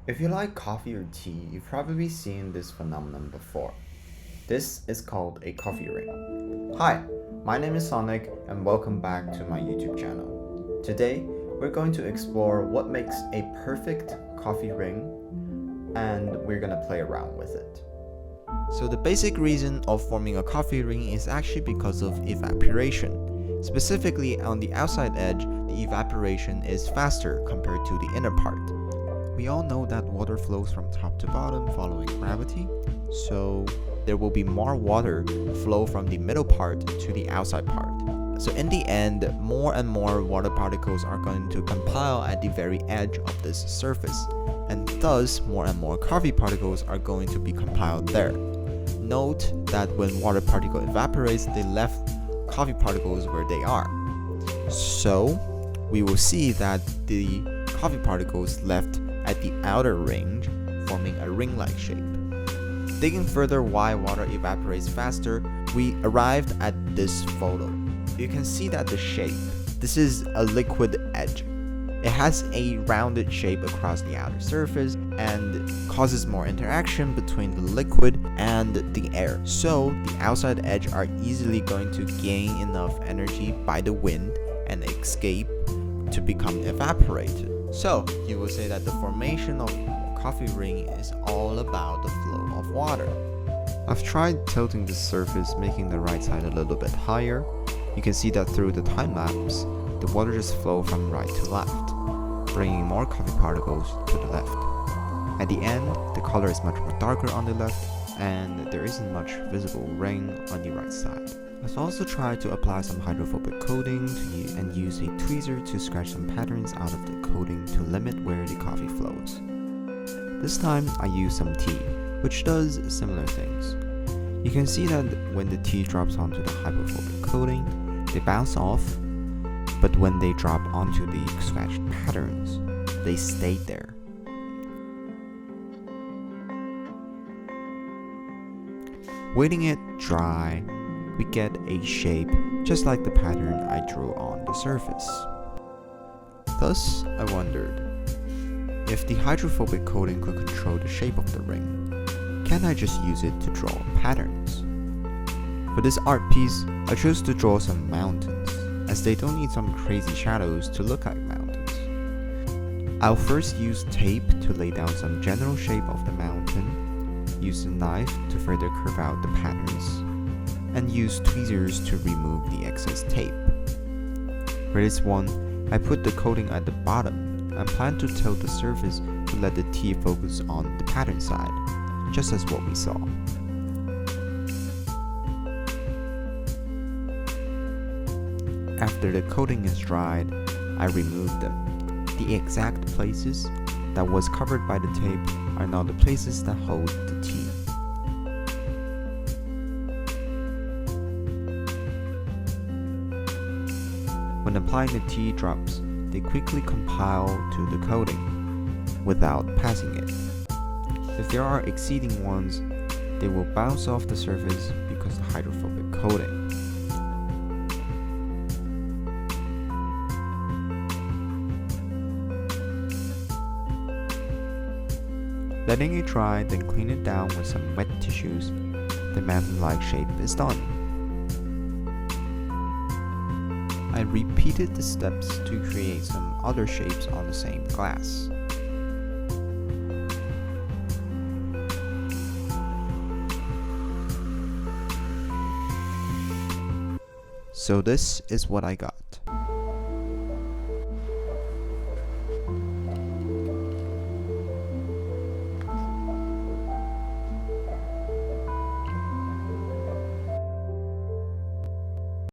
If you like coffee or tea, you've probably seen this phenomenon before. This is called a coffee ring. Hi, my name is Sonic and welcome back to my YouTube channel. Today, we're going to explore what makes a perfect coffee ring and we're gonna play around with it. So the basic reason of forming a coffee ring is actually because of evaporation. Specifically on the outside edge, the evaporation is faster compared to the inner part. We all know that water flows from top to bottom following gravity, so there will be more water flow from the middle part to the outside part. So in the end, more and more water particles are going to compile at the very edge of this surface, and thus more and more coffee particles are going to be compiled there. Note that when water particle evaporates, they left coffee particles where they are. So we will see that the coffee particles left at the outer range, forming a ring-like shape. Digging further why water evaporates faster, we arrived at this photo. You can see that the shape, this is a liquid edge. It has a rounded shape across the outer surface and causes more interaction between the liquid and the air. So the outside edge are easily going to gain enough energy by the wind and escape to become evaporated. So you will say that the formation of a coffee ring is all about the flow of water. I've tried tilting the surface, making the right side a little bit higher. You can see that through the time lapse, the water just flows from right to left, bringing more coffee particles to the left. At the end, the color is much more darker on the left, and there isn't much visible ring on the right side. I've also tried to apply some hydrophobic coating and use a tweezer to scratch some patterns out of the coating to limit where the coffee flows. This time I use some tea, which does similar things. You can see that when the tea drops onto the hydrophobic coating, they bounce off, but when they drop onto the scratched patterns, they stay there. Waiting it dry, we get a shape just like the pattern I drew on the surface. Thus, I wondered, if the hydrophobic coating could control the shape of the ring, can I just use it to draw patterns? For this art piece, I chose to draw some mountains, as they don't need some crazy shadows to look like mountains. I'll first use tape to lay down some general shape of the mountain, use a knife to further curve out the patterns, and use tweezers to remove the excess tape. For this one, I put the coating at the bottom and plan to tilt the surface to let the tea focus on the pattern side, just as what we saw. After the coating is dried, I remove them. The exact places that was covered by the tape are now the places that hold the tea. When applying the tea drops, they quickly compile to the coating without passing it. If there are exceeding ones, they will bounce off the surface because of the hydrophobic coating. Letting it dry, then clean it down with some wet tissues, the mountain-like shape is done. I repeated the steps to create some other shapes on the same glass. So this is what I got.